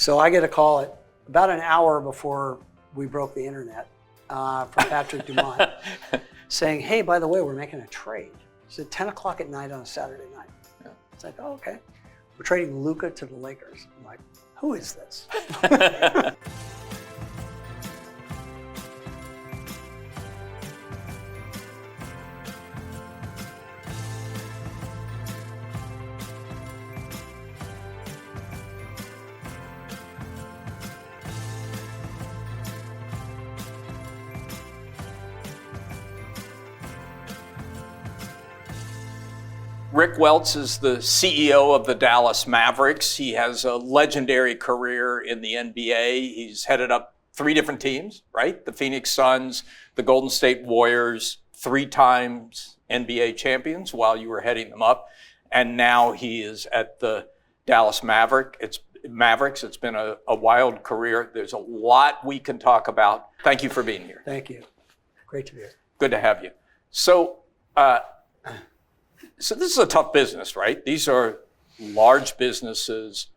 So I get a call at about an hour before we broke the internet from Patrick Dumont saying, hey, by the way, we're making a trade. It's at 10 o'clock at night on a Saturday night. Yeah. It's like, oh, okay. We're trading Luka to the Lakers. I'm like, who is this? Rick Welts is the CEO of the Dallas Mavericks. He has a legendary career in the NBA. He's headed up 3 different teams, right? The Phoenix Suns, the Golden State Warriors, 3 times NBA champions while you were heading them up. And now he is at the Dallas Mavericks. It's been a wild career. There's a lot we can talk about. Thank you for being here. Thank you. Great to be here. Good to have you. So this is a tough business, right? These are large businesses.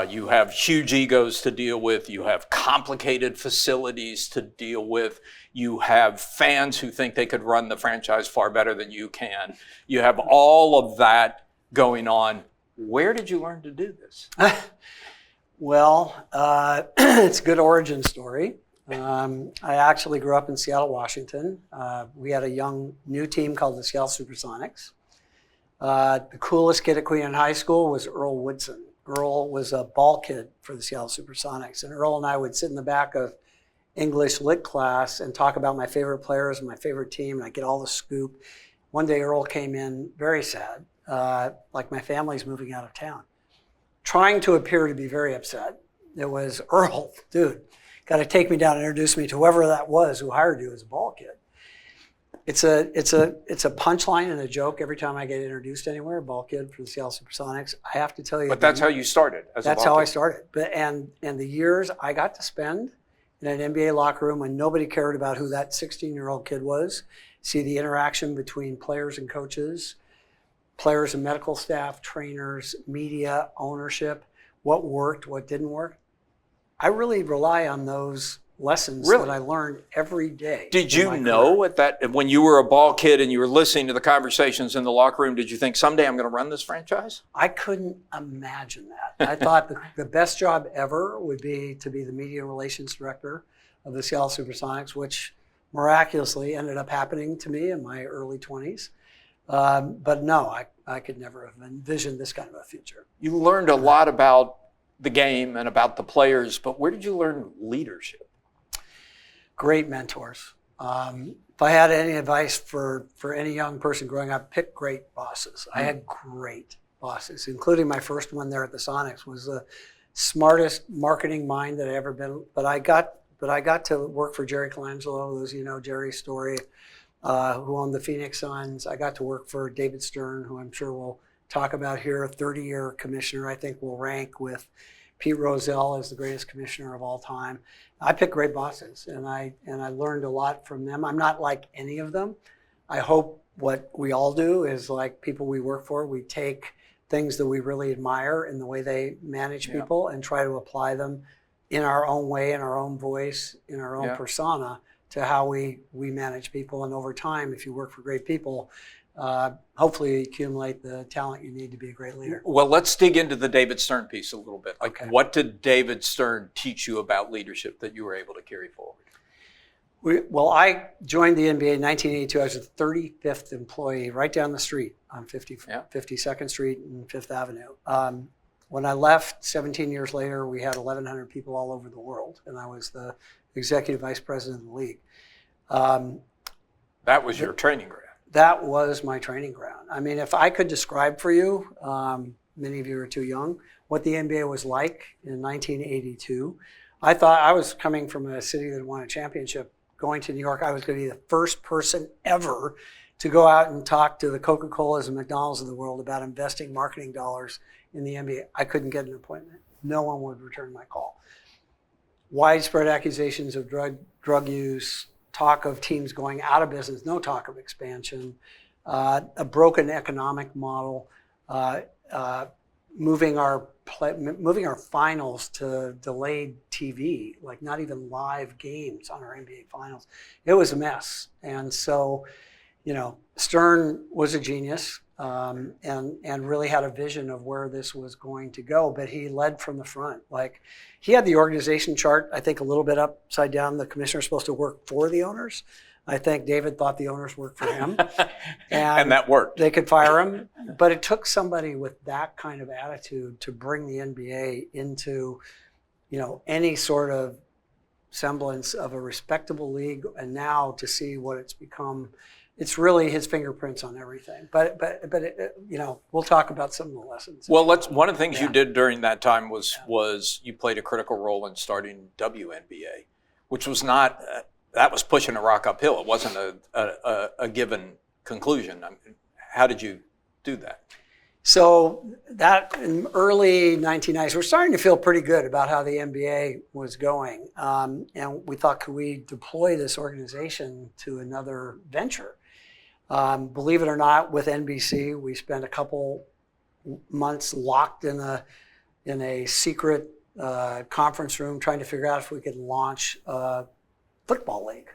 You have huge egos to deal with. You have complicated facilities to deal with. You have fans who think they could run the franchise far better than you can. You have all of that going on. Where did you learn to do this? Well, it's a good origin story. I actually grew up in Seattle, Washington. We had a young new team called the Seattle Supersonics. The coolest kid at Queen Anne High School was Earl Woodson. Earl was a ball kid for the Seattle Supersonics. And Earl and I would sit in the back of English lit class and talk about my favorite players and my favorite team, and I'd get all the scoop. One day Earl came in very sad, like my family's moving out of town, trying to appear to be very upset. It was, Earl, dude, got to take me down and introduce me to whoever that was who hired you as a ball kid. It's a punchline and a joke every time I get introduced anywhere, a ball kid for the Seattle Supersonics. I have to tell you. But that's how you started as a ball kid. That's how I started. But and the years I got to spend in an NBA locker room when nobody cared about who that 16-year-old kid was, see the interaction between players and coaches, players and medical staff, trainers, media, ownership, what worked, what didn't work. I really rely on those lessons that I learned every day. Did you know at that, when you were a ball kid and you were listening to the conversations in the locker room, did you think someday I'm going to run this franchise? I couldn't imagine that. I thought the best job ever would be to be the media relations director of the Seattle Supersonics, which miraculously ended up happening to me in my early 20s. But no, I could never have envisioned this kind of a future. You learned a lot about the game and about the players, but where did you learn leadership? Great mentors. If I had any advice for any young person growing up, pick great bosses. I had great bosses, including my first one there at the Sonics was the smartest marketing mind that I ever been. But I got to work for Jerry Colangelo, those you know Jerry's story, who owned the Phoenix Suns. I got to work for David Stern, who I'm sure we'll talk about here, a 30-year commissioner. I think will rank with Pete Rozelle as the greatest commissioner of all time. I picked great bosses, and I learned a lot from them. I'm not like any of them. I hope what we all do is like people we work for, we take things that we really admire in the way they manage people and try to apply them in our own way, in our own voice, in our own persona to how we manage people. And over time, if you work for great people, hopefully you accumulate the talent you need to be a great leader. Well, let's dig into the David Stern piece a little bit. What did David Stern teach you about leadership that you were able to carry forward? Well, I joined the NBA in 1982. I was the 35th employee right down the street on 52nd Street and 5th Avenue. When I left 17 years later, we had 1,100 people all over the world, and I was the executive vice president of the league. That was your training ground. That was my training ground. I mean, if I could describe for you, many of you are too young, what the NBA was like in 1982, I thought I was coming from a city that won a championship. Going to New York, I was going to be the first person ever to go out and talk to the Coca-Colas and McDonald's of the world about investing marketing dollars in the NBA. I couldn't get an appointment. No one would return my call. Widespread accusations of drug use, talk of teams going out of business, no talk of expansion, a broken economic model, moving our moving our finals to delayed TV, like not even live games on our NBA finals. It was a mess. And so, Stern was a genius, and really had a vision of where this was going to go, but he led from the front. Like, he had the organization chart, I think, a little bit upside down. The commissioner's supposed to work for the owners. I think David thought the owners worked for him. And that worked. They could fire him. But it took somebody with that kind of attitude to bring the NBA into, any sort of semblance of a respectable league. And now to see what it's become, it's really his fingerprints on everything. But we'll talk about some of the lessons. Well, one of the things you did during that time was you played a critical role in starting WNBA, which was not... that was pushing a rock uphill. It wasn't a given conclusion. I mean, how did you do that? So that in early 1990s, we're starting to feel pretty good about how the NBA was going. And we thought, could we deploy this organization to another venture? Believe it or not, with NBC, we spent a couple months locked in a secret conference room trying to figure out if we could launch football league.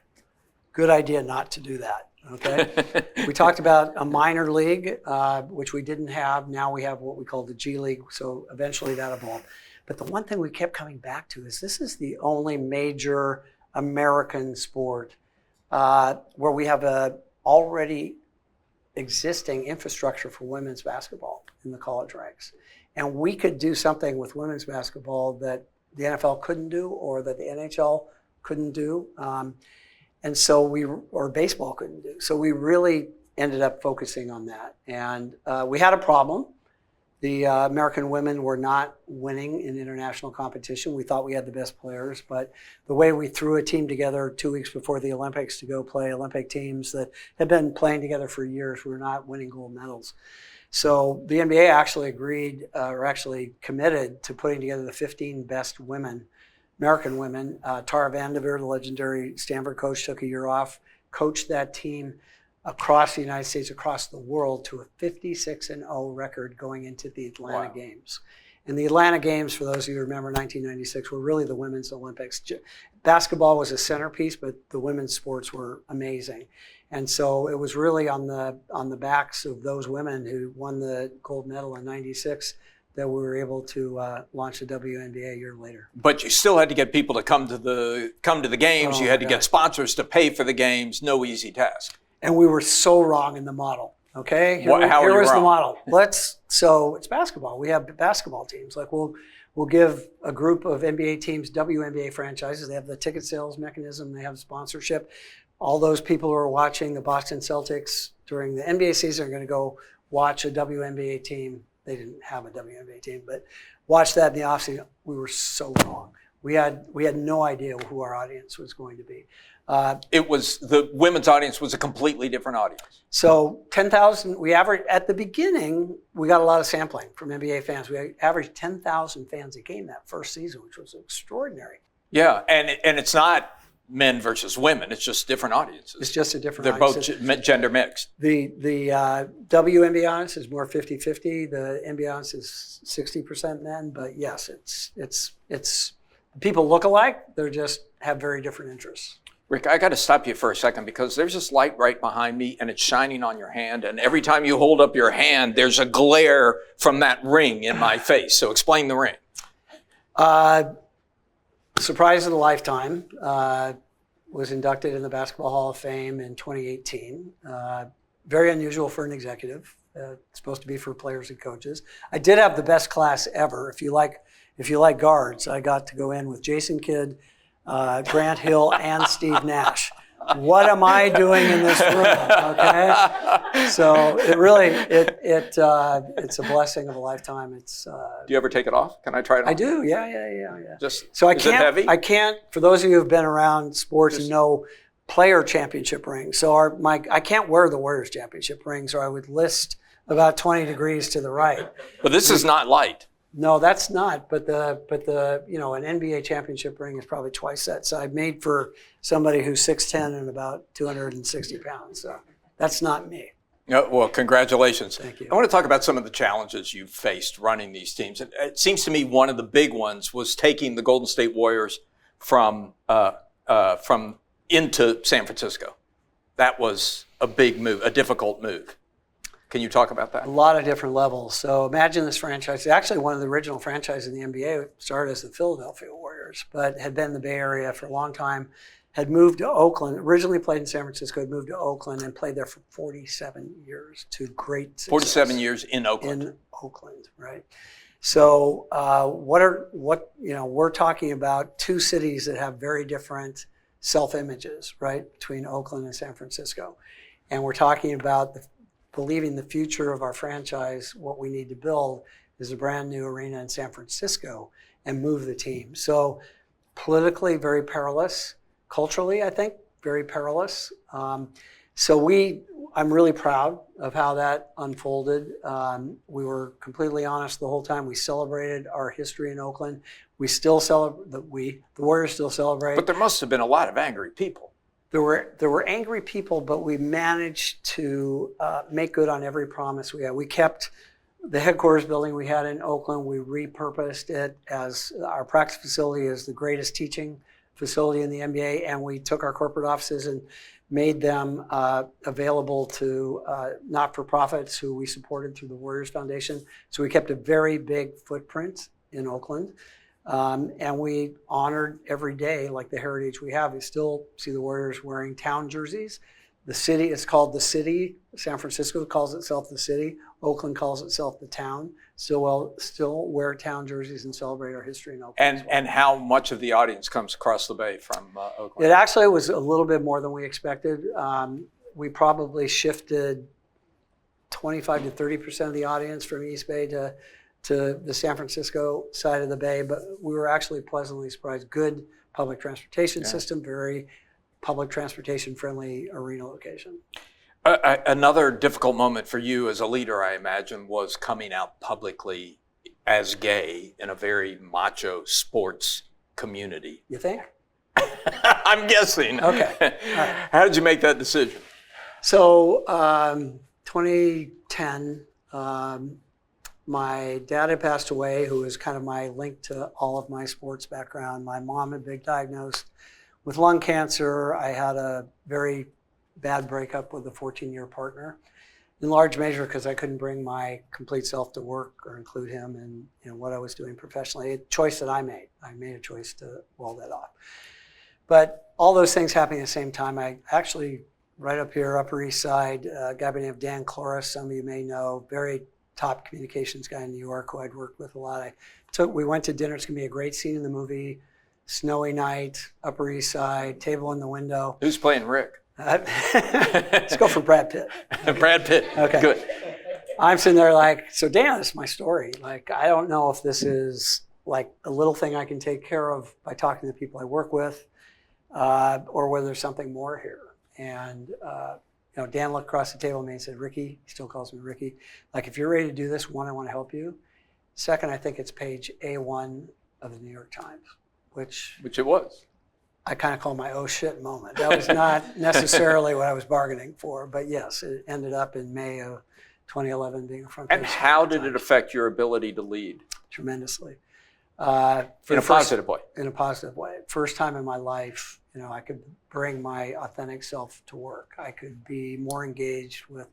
Good idea not to do that, okay? We talked about a minor league, which we didn't have. Now we have what we call the G League, so eventually that evolved. But the one thing we kept coming back to is this is the only major American sport where we have a already existing infrastructure for women's basketball in the college ranks. And we could do something with women's basketball that the NFL couldn't do, or that the NHL couldn't do, and so or baseball couldn't do. So we really ended up focusing on that. And we had a problem. The American women were not winning in international competition. We thought we had the best players, but the way we threw a team together 2 weeks before the Olympics to go play Olympic teams that had been playing together for years, we were not winning gold medals. So the NBA actually agreed, or actually committed to putting together the 15 best women, American women. Tara Vanderveer, the legendary Stanford coach, took a year off, coached that team across the United States, across the world, to a 56-0 record going into the Atlanta Games. And the Atlanta Games, for those of you who remember 1996, were really the women's Olympics. Basketball was a centerpiece, but the women's sports were amazing. And so it was really on the backs of those women who won the gold medal in '96 that we were able to launch the WNBA a year later. But you still had to get people to come to the games. You had to get sponsors to pay for the games. No easy task. And we were so wrong in the model. Okay, here was the model. So it's basketball. We have basketball teams. Like we'll give a group of NBA teams WNBA franchises. They have the ticket sales mechanism. They have sponsorship. All those people who are watching the Boston Celtics during the NBA season are going to go watch a WNBA team. They didn't have a WNBA team, but watch that in the offseason. We were so wrong. We had no idea who our audience was going to be. The women's audience was a completely different audience. So 10,000, we averaged, at the beginning, we got a lot of sampling from NBA fans. We averaged 10,000 fans a game that first season, which was extraordinary. Yeah, and it's not men versus women. It's just different audiences. It's just a different audience. They're both gender mixed. The WNBA audience is more 50-50. The NBA audience is 60% men. But yes, it's people look alike. They just have very different interests. Rick, I got to stop you for a second because there's this light right behind me and it's shining on your hand. And every time you hold up your hand, there's a glare from that ring in my face. So explain the ring. Surprise of the lifetime. Was inducted in the Basketball Hall of Fame in 2018. Very unusual for an executive. It's supposed to be for players and coaches. I did have the best class ever. If you like guards, I got to go in with Jason Kidd, Grant Hill, and Steve Nash. What am I doing in this room? Okay, so it really it's a blessing of a lifetime. Do you ever take it off? Can I try it on? I do. Yeah. So is it heavy? I can't. For those of you who've been around sports and know player championship rings. So I can't wear the Warriors championship rings, or I would list about 20 degrees to the right. But this is not light. No, that's not. But the an NBA championship ring is probably twice that size, made for somebody who's 6'10" and about 260 pounds. So that's not me. Well, congratulations. Thank you. I want to talk about some of the challenges you've faced running these teams. It seems to me one of the big ones was taking the Golden State Warriors from into San Francisco. That was a big move, a difficult move. Can you talk about that? A lot of different levels. So imagine this franchise. Actually, one of the original franchises in the NBA started as the Philadelphia Warriors, but had been in the Bay Area for a long time. Had moved to Oakland, originally played in San Francisco, had moved to Oakland and played there for 47 years to great success. 47 years in Oakland. In Oakland, right. So we're talking about two cities that have very different self-images, right, between Oakland and San Francisco. And we're talking about believing the future of our franchise, what we need to build is a brand new arena in San Francisco and move the team. So politically, very perilous. Culturally, I think, very perilous. I'm really proud of how that unfolded. We were completely honest the whole time. We celebrated our history in Oakland. We still celebrate, the Warriors still celebrate. But there must have been a lot of angry people. There were angry people, but we managed to make good on every promise we had. We kept the headquarters building we had in Oakland. We repurposed it as our practice facility as the greatest teaching facility in the NBA, and we took our corporate offices and made them available to not-for-profits who we supported through the Warriors Foundation. So we kept a very big footprint in Oakland, and we honored every day like the heritage we have. You still see the Warriors wearing town jerseys. The city is called the city. San Francisco calls itself the city. Oakland calls itself the town. So we'll still wear town jerseys and celebrate our history in Oakland. And how much of the audience comes across the bay from Oakland? It actually was a little bit more than we expected. We probably shifted 25 to 30% of the audience from East Bay to the San Francisco side of the bay, but we were actually pleasantly surprised. Good public transportation system, very public transportation friendly arena location. Another difficult moment for you as a leader, I imagine, was coming out publicly as gay in a very macho sports community. You think? I'm guessing. Okay. All right. How did you make that decision? So 2010, my dad had passed away, who was kind of my link to all of my sports background. My mom had been diagnosed with lung cancer. I had a very bad breakup with a 14-year partner, in large measure because I couldn't bring my complete self to work or include him in what I was doing professionally. A choice that I made. I made a choice to wall that off. But all those things happening at the same time, I actually, right up here, Upper East Side, a guy by the name of Dan Cloris, some of you may know, very top communications guy in New York who I'd worked with a lot. We went to dinner. It's going to be a great scene in the movie. Snowy night, Upper East Side, table in the window. Who's playing Rick? Let's go for Brad Pitt. Brad Pitt. Okay. Good. I'm sitting there like, so Dan, this is my story. Like, I don't know if this is like a little thing I can take care of by talking to the people I work with, or whether there's something more here. And Dan looked across the table at me and said, Ricky, he still calls me Ricky, like, if you're ready to do this, one, I want to help you. Second, I think it's page A1 of the New York Times, which it was. I kind of call my oh shit moment. That was not necessarily what I was bargaining for, but yes, it ended up in May of 2011 being a front page. And how did it affect your ability to lead? Tremendously. In a positive way. In a positive way. First time in my life, I could bring my authentic self to work. I could be more engaged with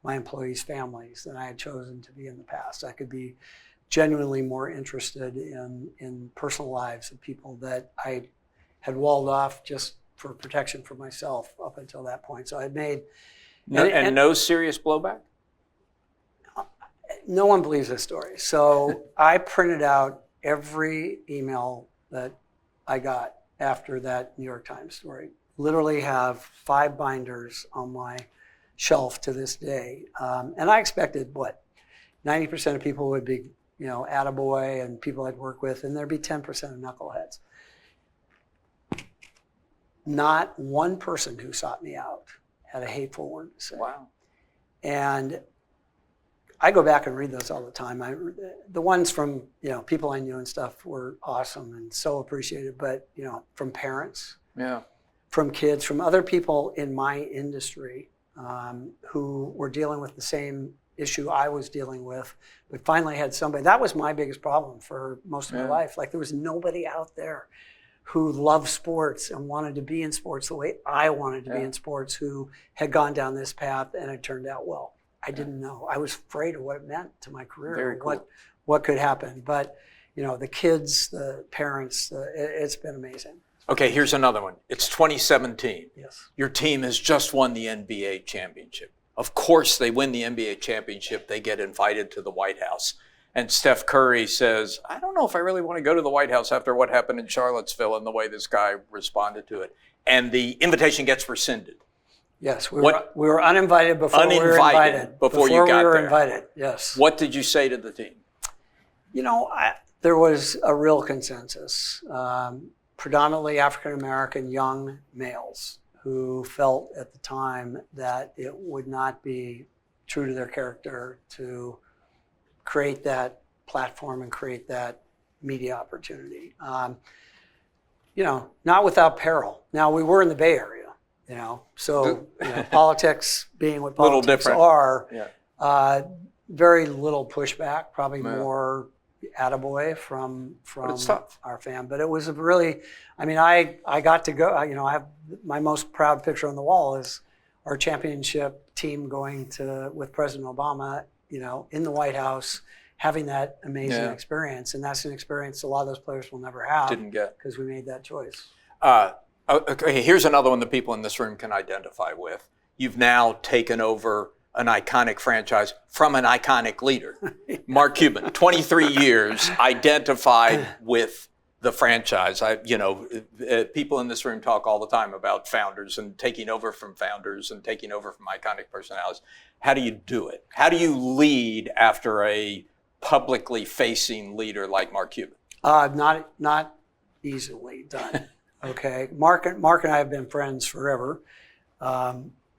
my employees' families than I had chosen to be in the past. I could be genuinely more interested in personal lives of people that I had walled off just for protection for myself up until that point. So I'd made... No serious blowback? No one believes this story. So I printed out every email that I got after that New York Times story. Literally have 5 binders on my shelf to this day. And I expected, 90% of people would be, attaboy and people I'd work with, and there'd be 10% of knuckleheads. Not one person who sought me out had a hateful word to say. Wow. And I go back and read those all the time. The ones from people I knew and stuff were awesome and so appreciated. But from parents, yeah, from kids, from other people in my industry who were dealing with the same issue I was dealing with, but finally had somebody. That was my biggest problem for most of my life. Like there was nobody out there who loved sports and wanted to be in sports the way I wanted to be in sports, who had gone down this path and it turned out well. I didn't know. I was afraid of what it meant to my career. Very cool. What could happen. But the kids, the parents, it's been amazing. Okay, here's another one. It's 2017. Yes. Your team has just won the NBA championship. Of course, they win the NBA championship. They get invited to the White House. And Steph Curry says, I don't know if I really want to go to the White House after what happened in Charlottesville and the way this guy responded to it. And the invitation gets rescinded. Yes, we were uninvited before we were invited. Before you got there. we were invited, yes. What did you say to the team? There was a real consensus. Predominantly African-American young males who felt at the time that it would not be true to their character to create that platform and create that media opportunity. Not without peril. Now, we were in the Bay Area, so politics being what politics are, very little pushback, probably more attaboy from our fan. But it was a really, I got to go, I have my most proud picture on the wall is our championship team going with President Obama, in the White House, having that amazing experience. And that's an experience a lot of those players will never have. Didn't get. Because we made that choice. Okay, here's another one that people in this room can identify with. You've now taken over an iconic franchise from an iconic leader. Mark Cuban, 23 years, identified with the franchise. People in this room talk all the time about founders and taking over from founders and taking over from iconic personalities. How do you do it? How do you lead after a publicly facing leader like Mark Cuban? Not easily done. Okay, Mark and I have been friends forever.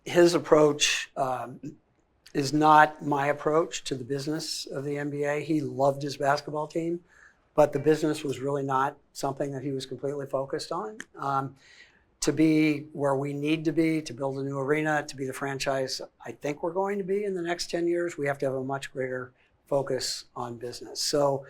His approach is not my approach to the business of the NBA. He loved his basketball team, but the business was really not something that he was completely focused on. To be where we need to be, to build a new arena, to be the franchise I think we're going to be in the next 10 years, we have to have a much greater focus on business. So,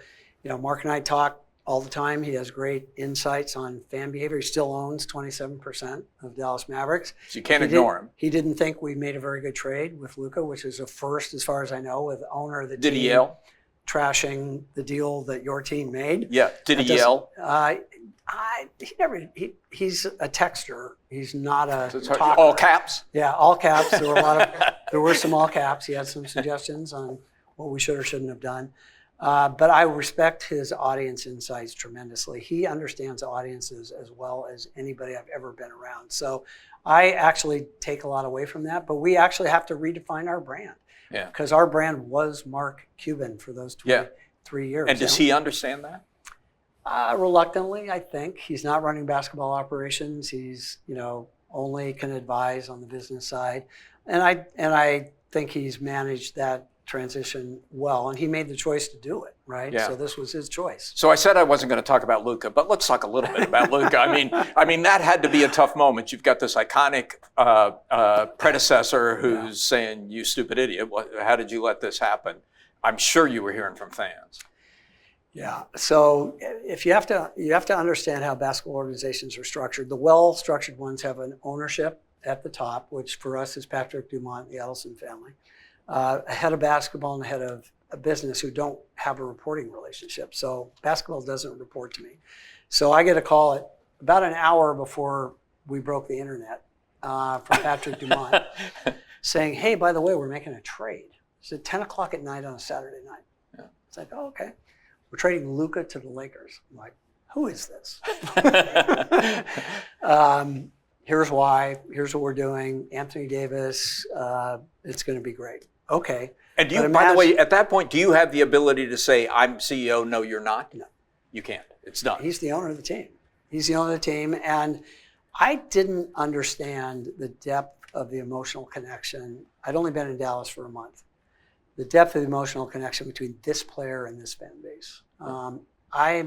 Mark and I talk all the time. He has great insights on fan behavior. He still owns 27% of Dallas Mavericks. So you can't ignore him. He didn't think we made a very good trade with Luka, which is a first, as far as I know, with the owner of the team. Did he yell? Trashing the deal that your team made. Yeah. Did he yell? He's a texter. He's not a talker. All caps? Yeah, all caps. There were some all caps. He had some suggestions on what we should or shouldn't have done. But I respect his audience insights tremendously. He understands audiences as well as anybody I've ever been around. So I actually take a lot away from that, but we actually have to redefine our brand. Yeah. Because our brand was Mark Cuban for those 23 years. And does he understand that? Reluctantly, I think. He's not running basketball operations. He's, only can advise on the business side. And I think he's managed that transition well, and he made the choice to do it, right? Yeah. So this was his choice. So I said I wasn't going to talk about Luka, but let's talk a little bit about Luka. I mean that had to be a tough moment. You've got this iconic predecessor who's saying, "You stupid idiot! How did you let this happen?" I'm sure you were hearing from fans. Yeah. So if you have to understand how basketball organizations are structured. The well-structured ones have an ownership at the top, which for us is Patrick Dumont, the Edelson family. A head of basketball and a head of a business who don't have a reporting relationship. So basketball doesn't report to me. So I get a call at about an hour before we broke the internet from Patrick Dumont saying, "Hey, by the way, we're making a trade." It's at 10 o'clock at night on a Saturday night. Yeah. It's like, oh, okay. We're trading Luka to the Lakers. I'm like, who is this? Here's why. Here's what we're doing. Anthony Davis. It's going to be great. Okay. And do you, by the way, at that point, do you have the ability to say, "I'm CEO"? No, you're not. No, you can't. It's done. He's the owner of the team. He's the owner of the team, and I didn't understand the depth of the emotional connection. I'd only been in Dallas for a month. The depth of the emotional connection between this player and this fan base. I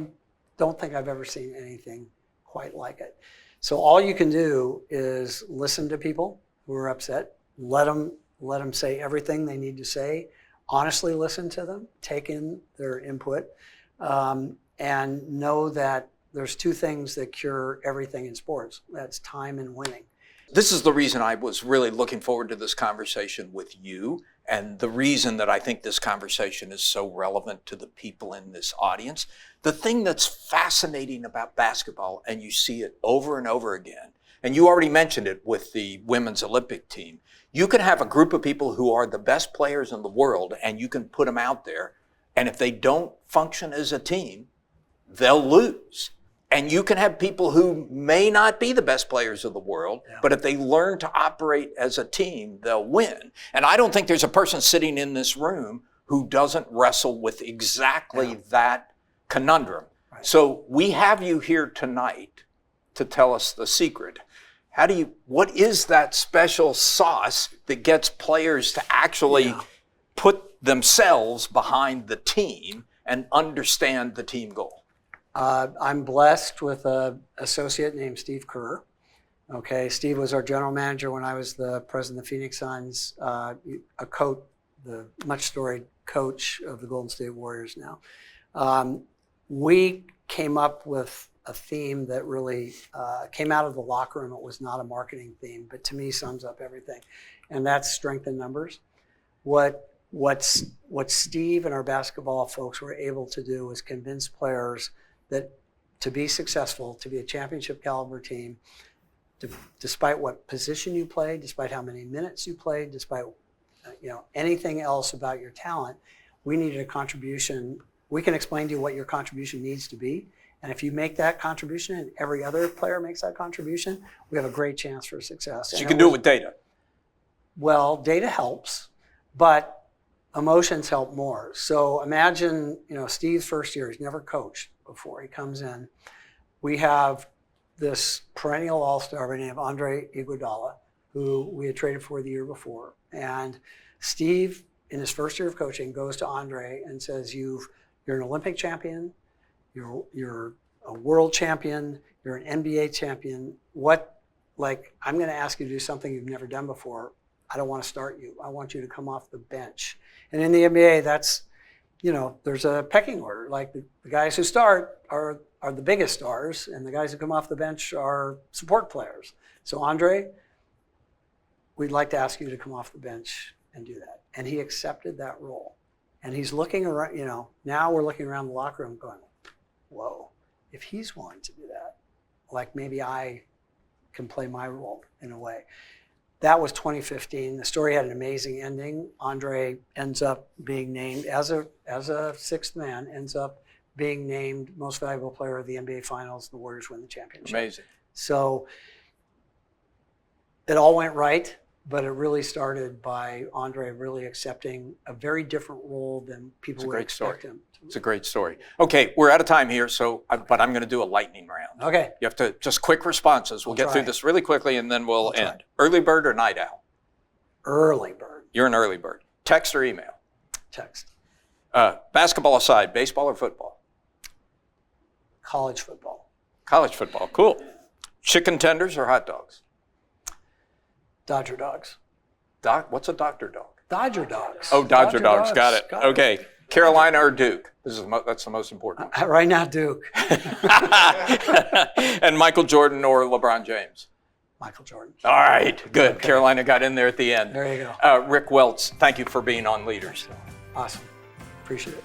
don't think I've ever seen anything quite like it. So all you can do is listen to people who are upset, let them say everything they need to say. Honestly listen to them, take in their input, and know that there's two things that cure everything in sports. That's time and winning. This is the reason I was really looking forward to this conversation with you, and the reason that I think this conversation is so relevant to the people in this audience. The thing that's fascinating about basketball, and you see it over and over again, and you already mentioned it with the women's Olympic team, you can have a group of people who are the best players in the world, and you can put them out there, and if they don't function as a team, they'll lose. And you can have people who may not be the best players of the world, but if they learn to operate as a team, they'll win. And I don't think there's a person sitting in this room who doesn't wrestle with exactly that conundrum. Right. So we have you here tonight to tell us the secret. What is that special sauce that gets players to actually put themselves behind the team and understand the team goal? I'm blessed with an associate named Steve Kerr. Okay, Steve was our general manager when I was the president of the Phoenix Suns, a coach, the much storied coach of the Golden State Warriors now. We came up with a theme that really came out of the locker room. It was not a marketing theme, but to me sums up everything, and that's strength in numbers. What Steve and our basketball folks were able to do was convince players that to be successful, to be a championship caliber team, despite what position you played, despite how many minutes you played, despite anything else about your talent, we needed a contribution. We can explain to you what your contribution needs to be, and if you make that contribution and every other player makes that contribution, we have a great chance for success. So you can do it with data. Well, data helps, but emotions help more. So imagine, Steve's first year, he's never coached before he comes in. We have this perennial all-star by the name of Andre Iguodala, who we had traded for the year before. And Steve, in his first year of coaching, goes to Andre and says, you're an Olympic champion, you're a world champion, you're an NBA champion. I'm going to ask you to do something you've never done before. I don't want to start you. I want you to come off the bench. And in the NBA, that's, there's a pecking order. Like the guys who start are the biggest stars, and the guys who come off the bench are support players. So Andre, we'd like to ask you to come off the bench and do that. And he accepted that role. And he's looking around, now we're looking around the locker room going, whoa, if he's willing to do that, maybe I can play my role in a way. That was 2015. The story had an amazing ending. Andre ends up being named as a sixth man, ends up being named most valuable player of the NBA Finals. The Warriors win the championship. Amazing. So it all went right, but it really started by Andre really accepting a very different role than people would expect him to. It's a great story. Okay, we're out of time here, but I'm going to do a lightning round. Okay. You have to, just quick responses. We'll get through this really quickly and then we'll end. Early bird or night owl? Early bird. You're an early bird. Text or email? Text. Basketball aside, baseball or football? College football. College football, cool. Chicken tenders or hot dogs? Dodger dogs. What's a doctor dog? Dodger dogs. Oh, Dodger dogs. Got it. Okay. Carolina or Duke? That's the most important one. Right now, Duke. And Michael Jordan or LeBron James? Michael Jordan. All right, good. Okay. Carolina got in there at the end. There you go. Rick Welts, thank you for being on Leaders. Awesome. Appreciate it.